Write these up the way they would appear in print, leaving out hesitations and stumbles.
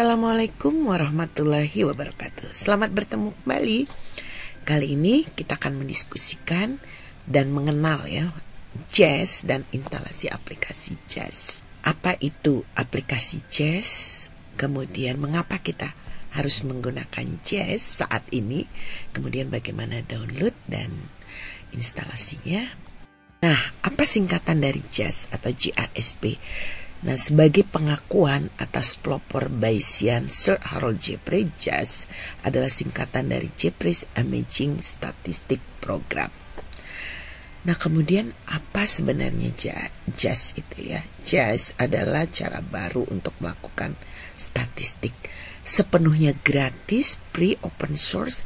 Assalamualaikum warahmatullahi wabarakatuh. Selamat bertemu kembali. Kali ini kita akan mendiskusikan dan mengenal Jazz dan instalasi aplikasi Jazz. Apa itu aplikasi Jazz? Kemudian mengapa kita harus menggunakan Jazz saat ini? Kemudian bagaimana download dan instalasinya? Nah, apa singkatan dari Jazz atau JASP? Nah, sebagai pengakuan atas pelopor Bayesian Sir Harold Jeffrey, Jazz adalah singkatan dari Jeffrey's Imaging Statistic Program. Nah, kemudian apa sebenarnya Jazz itu ya? Jazz adalah cara baru untuk melakukan statistik. Sepenuhnya gratis, free, open source.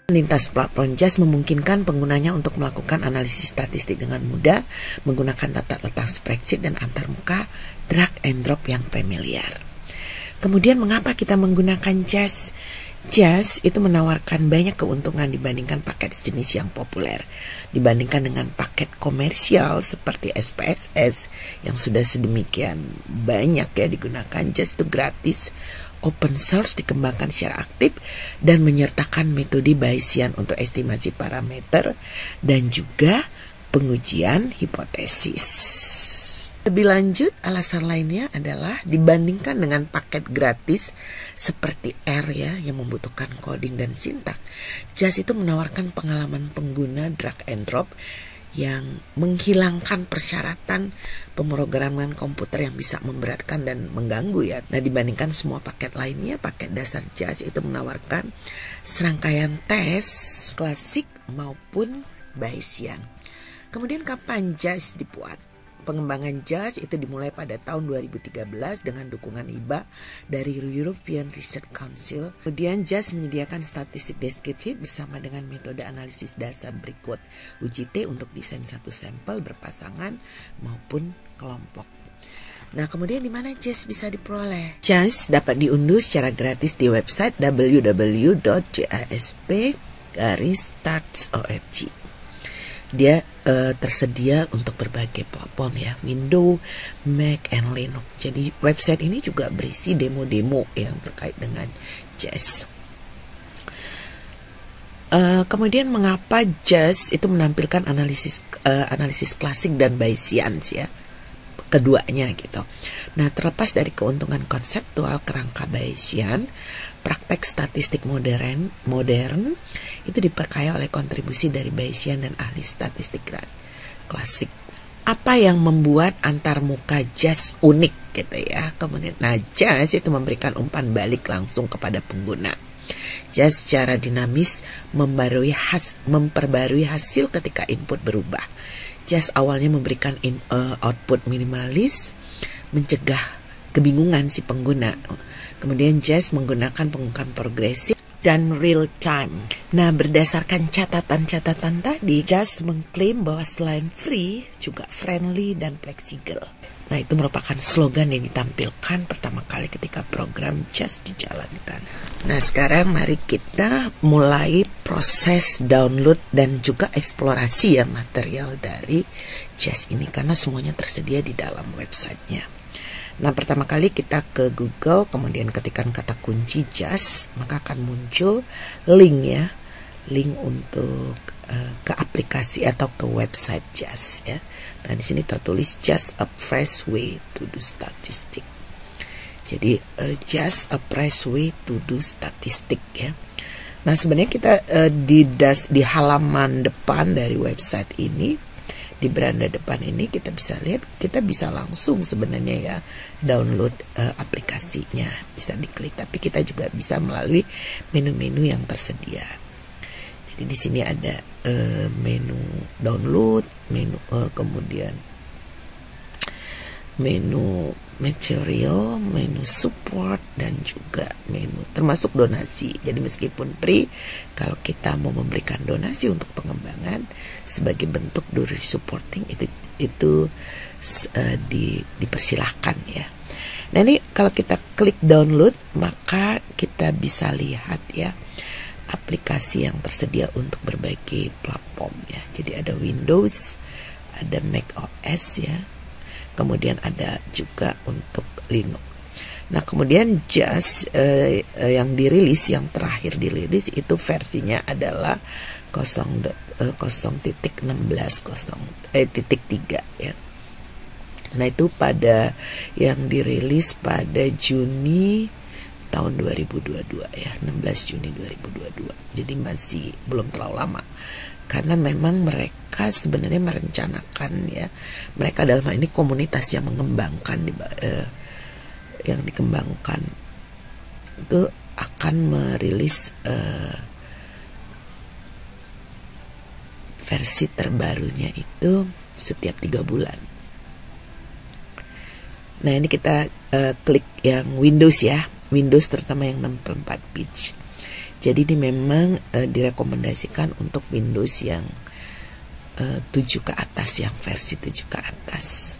Lintas platform Jazz memungkinkan penggunanya untuk melakukan analisis statistik dengan mudah menggunakan data letak spreadsheet dan antarmuka drag and drop yang familiar. Kemudian mengapa kita menggunakan Jazz? Jazz itu menawarkan banyak keuntungan dibandingkan paket sejenis yang populer. Dibandingkan dengan paket komersial seperti SPSS yang sudah sedemikian banyak digunakan, Jazz itu gratis, open source, dikembangkan secara aktif dan menyertakan metode Bayesian untuk estimasi parameter dan juga pengujian hipotesis. Lebih lanjut, alasan lainnya adalah dibandingkan dengan paket gratis seperti R yang membutuhkan coding dan sintak, Jazz itu menawarkan pengalaman pengguna drag and drop yang menghilangkan persyaratan pemrograman komputer yang bisa memberatkan dan mengganggu Nah, dibandingkan semua paket lainnya, paket dasar Jazz itu menawarkan serangkaian tes klasik maupun Bayesian. Kemudian kapan Jazz dibuat? Pengembangan Jazz itu dimulai pada tahun 2013 dengan dukungan hibah dari European Research Council. Kemudian Jazz menyediakan statistik deskriptif bersama dengan metode analisis dasar berikut UJT untuk desain satu sampel berpasangan maupun kelompok. Nah, kemudian di mana Jazz bisa diperoleh? Jazz dapat diunduh secara gratis di website www.jasp-starts.org. Dia tersedia untuk berbagai platform Windows, Mac, and Linux. Jadi website ini juga berisi demo-demo yang terkait dengan Jazz. Kemudian mengapa Jazz itu menampilkan analisis klasik dan Bayesian keduanya gitu. Nah, terlepas dari keuntungan konseptual kerangka Bayesian, praktek statistik modern itu diperkaya oleh kontribusi dari Bayesian dan ahli statistik klasik. Apa yang membuat antarmuka Jazz unik gitu Kemudian, Jazz itu memberikan umpan balik langsung kepada pengguna. Jazz secara dinamis memperbarui hasil ketika input berubah. Jazz awalnya memberikan output minimalis, mencegah kebingungan si pengguna. Kemudian Jazz menggunakan pengungkapan progresif dan real time. Nah, berdasarkan catatan-catatan tadi, Jazz mengklaim bahwa selain free, juga friendly dan fleksibel. Nah, itu merupakan slogan yang ditampilkan pertama kali ketika program Jazz dijalankan. Nah, sekarang mari kita mulai proses download dan juga eksplorasi material dari Jazz ini, karena semuanya tersedia di dalam websitenya. Nah, pertama kali kita ke Google, kemudian ketikkan kata kunci Jazz, maka akan muncul link untuk ke aplikasi atau ke website Jazz Nah, di sini tertulis Jazz a fresh way to do statistic. Jadi Jazz a fresh way to do statistic Nah, sebenarnya kita di halaman depan dari website ini, di beranda depan ini kita bisa lihat, kita bisa langsung sebenarnya download aplikasinya, bisa diklik, tapi kita juga bisa melalui menu-menu yang tersedia. Jadi di sini ada menu download, kemudian menu material, menu support, dan juga menu termasuk donasi. Jadi meskipun free, kalau kita mau memberikan donasi untuk pengembangan sebagai bentuk dari supporting itu dipersilahkan Nah, ini kalau kita klik download, maka kita bisa lihat aplikasi yang tersedia untuk berbagai platform Jadi ada Windows, ada Mac OS kemudian ada juga untuk Linux. Nah kemudian JAS yang dirilis, yang terakhir dirilis itu versinya adalah 0.16.3 ya. Nah itu pada yang dirilis pada Juni tahun 2022 ya, 16 Juni 2022. Jadi masih belum terlalu lama. Karena memang mereka sebenarnya merencanakan ya, mereka dalam hal ini komunitas yang mengembangkan yang dikembangkan itu akan merilis versi terbarunya itu setiap 3 bulan. Nah ini kita klik yang Windows ya, Windows terutama yang 64 bit. Jadi ini memang direkomendasikan untuk Windows yang 7 ke atas, yang versi 7 ke atas.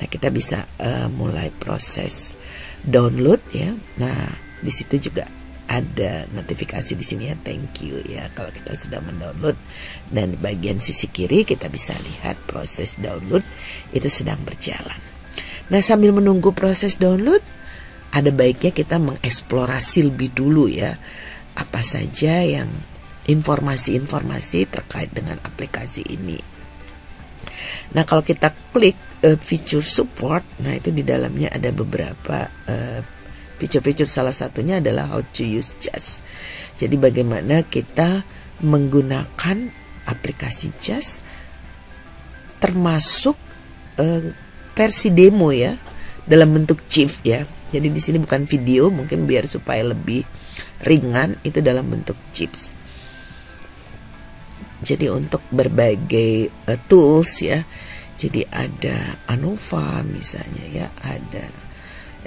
Nah kita bisa mulai proses download ya. Nah di situ juga ada notifikasi di sini ya, thank you ya kalau kita sudah mendownload, dan di bagian sisi kiri kita bisa lihat proses download itu sedang berjalan. Nah sambil menunggu proses download, ada baiknya kita mengeksplorasi lebih dulu ya apa saja yang informasi-informasi terkait dengan aplikasi ini. Nah kalau kita klik feature support, nah itu di dalamnya ada beberapa feature-feature, salah satunya adalah how to use JAS. Jadi bagaimana kita menggunakan aplikasi JAS, termasuk versi demo ya, dalam bentuk GIF ya. Jadi di sini bukan video, mungkin biar supaya lebih ringan, itu dalam bentuk GIF. Jadi untuk berbagai tools ya. Jadi ada ANOVA misalnya ya, ada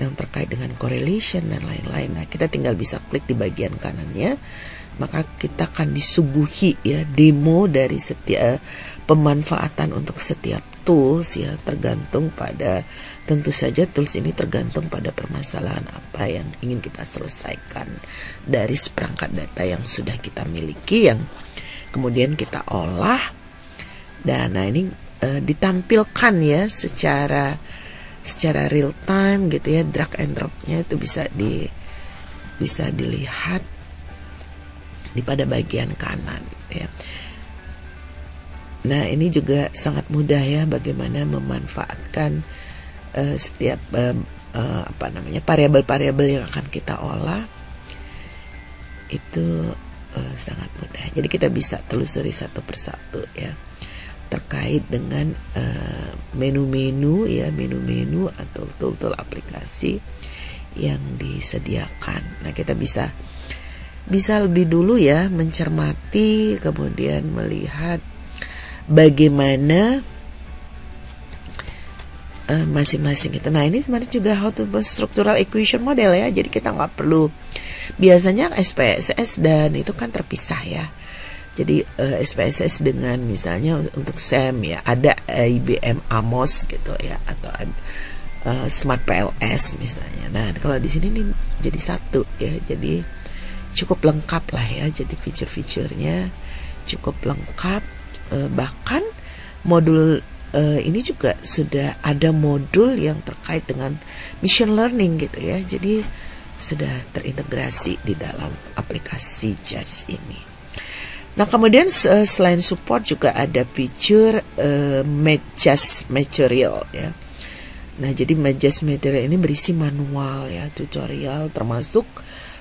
yang terkait dengan correlation dan lain-lain. Nah, kita tinggal bisa klik di bagian kanannya, maka kita akan disuguhi ya demo dari setiap pemanfaatan untuk setiap tools ya, tergantung pada, tentu saja tools ini tergantung pada permasalahan apa yang ingin kita selesaikan dari seperangkat data yang sudah kita miliki, yang kemudian kita olah. Dan nah ini ditampilkan ya secara real time gitu ya, drag and dropnya itu bisa dilihat di pada bagian kanan gitu ya. Nah ini juga sangat mudah ya bagaimana memanfaatkan setiap variabel-variabel yang akan kita olah itu sangat mudah. Jadi kita bisa telusuri satu persatu ya terkait dengan menu-menu ya, menu-menu atau tool-tool aplikasi yang disediakan. Nah kita bisa lebih dulu ya mencermati, kemudian melihat bagaimana masing-masing itu. Nah ini sebenarnya juga how to structural equation model ya. Jadi kita nggak perlu, biasanya SPSS dan itu kan terpisah ya. Jadi SPSS dengan misalnya untuk SEM ya ada IBM Amos gitu ya, atau Smart PLS misalnya. Nah kalau di sini nih jadi satu ya, jadi cukup lengkap lah ya. Jadi fitur-fiturnya cukup lengkap, bahkan modul ini juga sudah ada modul yang terkait dengan machine learning gitu ya. Jadi sudah terintegrasi di dalam aplikasi JAS ini. Nah kemudian selain support juga ada fitur JAS material ya. Nah jadi JAS material ini berisi manual ya, tutorial, termasuk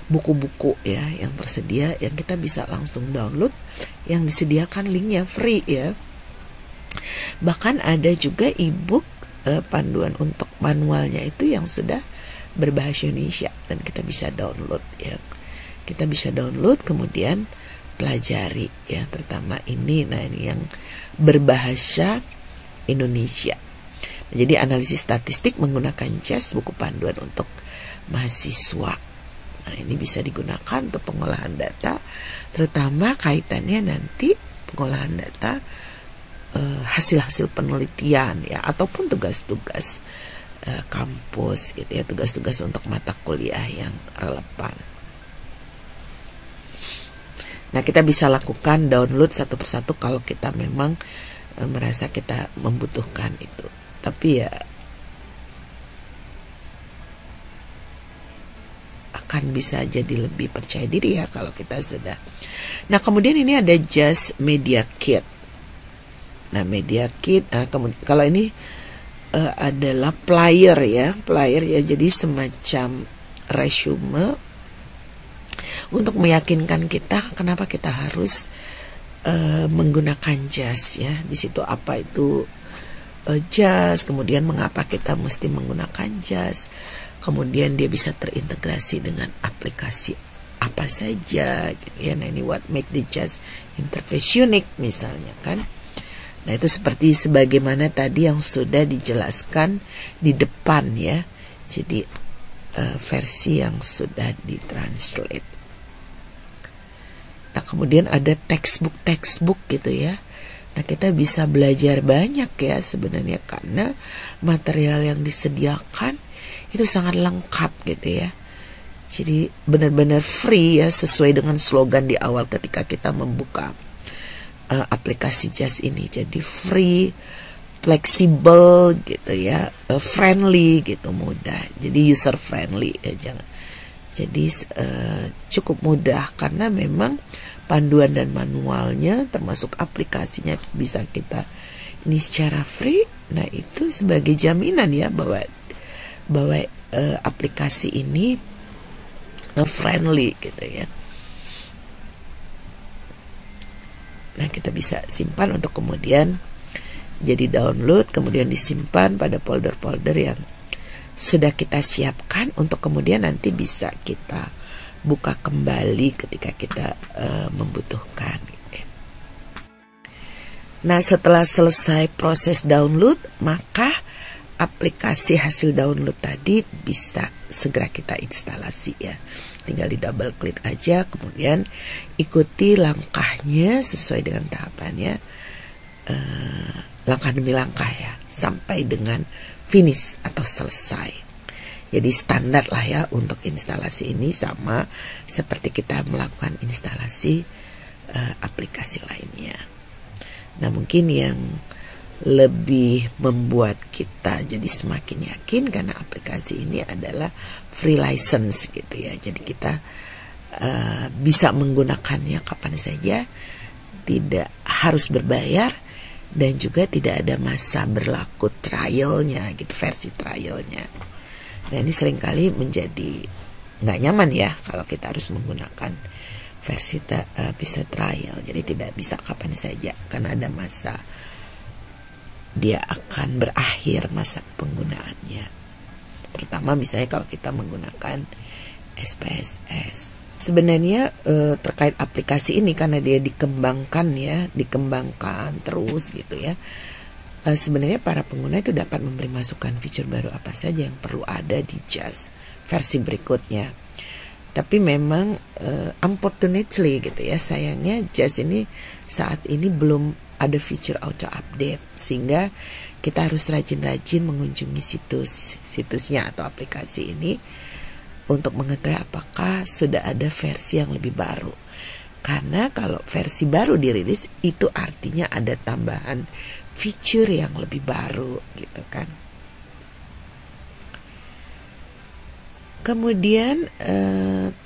buku-buku ya yang tersedia, yang kita bisa langsung download, yang disediakan linknya free ya. Bahkan ada juga ebook panduan untuk manualnya itu yang sudah berbahasa Indonesia, dan kita bisa download ya. Kita bisa download kemudian pelajari ya, terutama ini. Nah ini yang berbahasa Indonesia. Jadi analisis statistik menggunakan JAS, buku panduan untuk mahasiswa. Nah ini bisa digunakan untuk pengolahan data, terutama kaitannya nanti pengolahan data hasil-hasil penelitian ya, ataupun tugas-tugas kampus gitu ya, tugas-tugas untuk mata kuliah yang relevan. Nah kita bisa lakukan download satu persatu kalau kita memang merasa kita membutuhkan itu. Tapi ya akan bisa jadi lebih percaya diri ya kalau kita sudah. Nah, kemudian ini ada Just Media Kit. Nah, Media Kit, kalau ini adalah flyer ya, jadi semacam resume untuk meyakinkan kita kenapa kita harus menggunakan Just ya. Di situ apa itu Just, kemudian mengapa kita mesti menggunakan Just, kemudian dia bisa terintegrasi dengan aplikasi apa saja gitu ya. Nah, ini what make the Just interface unique misalnya kan. Nah, itu seperti sebagaimana tadi yang sudah dijelaskan di depan ya. Jadi versi yang sudah ditranslate. Nah, kemudian ada textbook gitu ya. Nah, kita bisa belajar banyak ya sebenarnya karena material yang disediakan itu sangat lengkap gitu ya. Jadi benar-benar free ya, sesuai dengan slogan di awal ketika kita membuka aplikasi Just ini. Jadi free, fleksibel gitu ya, friendly gitu, mudah. Jadi user friendly ya, jangan. Jadi cukup mudah karena memang panduan dan manualnya termasuk aplikasinya bisa kita ini secara free. Nah, itu sebagai jaminan ya bahwa aplikasi ini friendly gitu ya. Nah, kita bisa simpan untuk kemudian jadi download, kemudian disimpan pada folder-folder yang sudah kita siapkan untuk kemudian nanti bisa kita buka kembali ketika kita membutuhkan. Nah, setelah selesai proses download, maka aplikasi hasil download tadi bisa segera kita instalasi ya. Tinggal di double klik aja, kemudian ikuti langkahnya sesuai dengan tahapannya, langkah demi langkah ya, sampai dengan finish atau selesai. Jadi standar lah ya untuk instalasi ini, sama seperti kita melakukan instalasi aplikasi lainnya. Nah, mungkin yang lebih membuat kita jadi semakin yakin karena aplikasi ini adalah free license gitu ya. Jadi kita bisa menggunakannya kapan saja, tidak harus berbayar, dan juga tidak ada masa berlaku trialnya gitu, versi trialnya. Nah, ini seringkali menjadi nggak nyaman ya kalau kita harus menggunakan versi bisa trial. Jadi tidak bisa kapan saja karena ada masa dia akan berakhir masa penggunaannya. Terutama misalnya kalau kita menggunakan SPSS. Sebenarnya terkait aplikasi ini karena dia dikembangkan terus gitu ya. Sebenarnya para pengguna itu dapat memberi masukan fitur baru apa saja yang perlu ada di Just versi berikutnya. Tapi memang unfortunately gitu ya, sayangnya Just ini saat ini belum ada fitur auto update, sehingga kita harus rajin-rajin mengunjungi situsnya atau aplikasi ini untuk mengetahui apakah sudah ada versi yang lebih baru. Karena kalau versi baru dirilis itu artinya ada tambahan fitur yang lebih baru gitu kan. Kemudian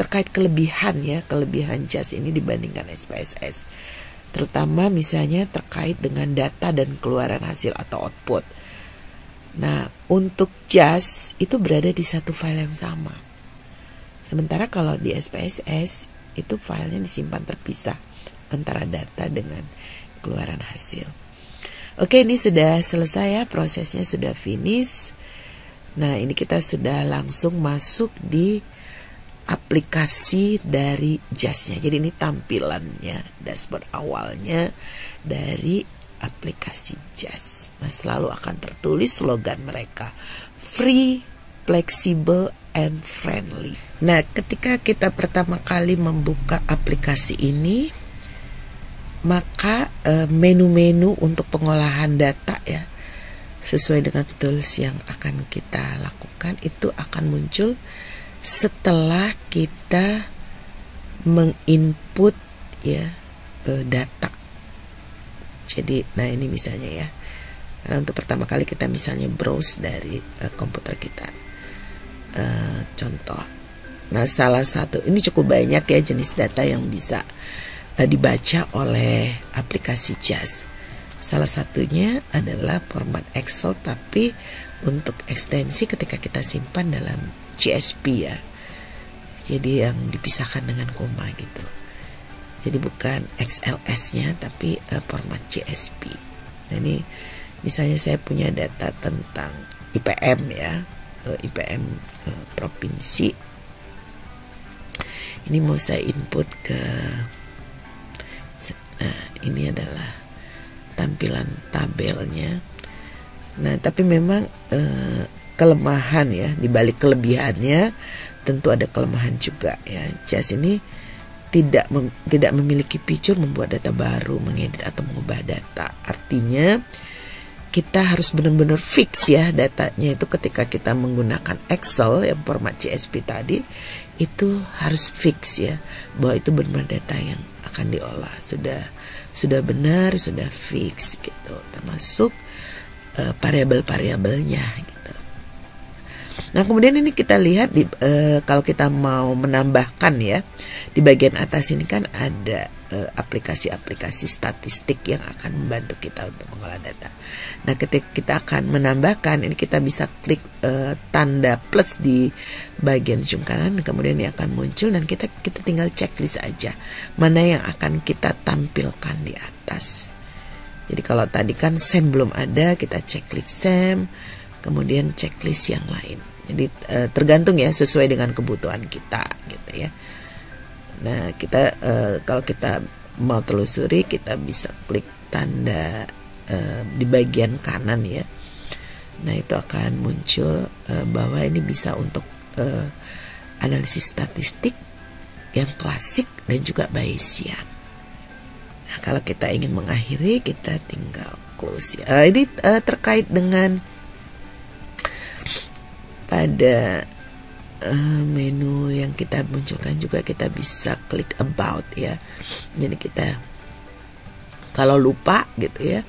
terkait kelebihan Just ini dibandingkan SPSS, terutama misalnya terkait dengan data dan keluaran hasil atau output. Nah, untuk Just itu berada di satu file yang sama. Sementara kalau di SPSS itu filenya disimpan terpisah antara data dengan keluaran hasil. Oke, ini sudah selesai ya, prosesnya sudah finish. Nah, ini kita sudah langsung masuk di aplikasi dari Just-nya. Jadi ini tampilannya, dashboard awalnya dari aplikasi Just. Nah, selalu akan tertulis slogan mereka, free, flexible, and friendly. Nah, ketika kita pertama kali membuka aplikasi ini, maka menu-menu untuk pengolahan data ya, sesuai dengan tools yang akan kita lakukan itu akan muncul setelah kita menginput ya data. Jadi, nah ini misalnya ya, karena untuk pertama kali kita misalnya browse dari komputer kita, contoh Nah, salah satu ini cukup banyak ya jenis data yang bisa dibaca oleh aplikasi JAS. Salah satunya adalah format Excel, tapi untuk ekstensi ketika kita simpan dalam CSV ya. Jadi yang dipisahkan dengan koma gitu. Jadi bukan XLS-nya tapi format CSV. Nah, ini misalnya saya punya data tentang IPM ya, IPM provinsi. Ini mau saya input ke, nah ini adalah tampilan tabelnya. Nah tapi memang kelemahan ya, dibalik kelebihannya tentu ada kelemahan juga ya. JAS ini tidak memiliki fitur membuat data baru, mengedit atau mengubah data. Artinya kita harus benar-benar fix ya datanya itu ketika kita menggunakan Excel yang format CSV tadi, itu harus fix ya bahwa itu benar data yang akan diolah sudah benar, sudah fix gitu, termasuk variabel-variabelnya gitu. Nah kemudian ini kita lihat kalau kita mau menambahkan ya, di bagian atas ini kan ada aplikasi-aplikasi statistik yang akan membantu kita untuk mengolah data. Nah ketika kita akan menambahkan ini, kita bisa klik tanda plus di bagian ujung kanan, kemudian ini akan muncul dan kita tinggal checklist aja mana yang akan kita tampilkan di atas. Jadi kalau tadi kan SEM belum ada, kita checklist SEM, kemudian checklist yang lain. Jadi tergantung ya sesuai dengan kebutuhan kita gitu ya. Nah kita kalau kita mau telusuri, kita bisa klik tanda di bagian kanan ya. Nah itu akan muncul bahwa ini bisa untuk analisis statistik yang klasik dan juga Bayesian. Nah kalau kita ingin mengakhiri, kita tinggal close ya. Ini terkait dengan pada menu yang kita munculkan juga, kita bisa klik about ya. Jadi kita kalau lupa gitu ya,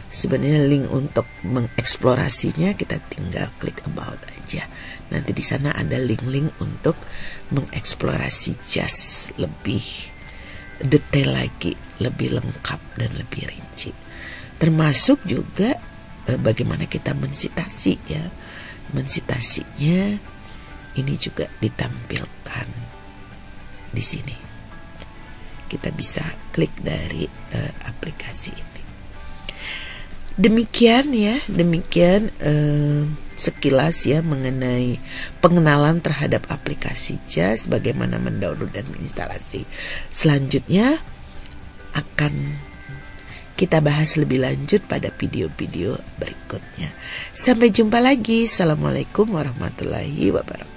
sebenarnya link untuk mengeksplorasinya kita tinggal klik about aja. Nanti di sana ada link-link untuk mengeksplorasi JAS lebih detail lagi, lebih lengkap dan lebih rinci. Termasuk juga bagaimana kita mensitasi ya. Mensitasinya ini juga ditampilkan di sini. Kita bisa klik dari aplikasi ini. Demikian sekilas ya mengenai pengenalan terhadap aplikasi JAS, bagaimana mendownload dan menginstalasi. Selanjutnya akan kita bahas lebih lanjut pada video-video berikutnya. Sampai jumpa lagi. Assalamualaikum warahmatullahi wabarakatuh.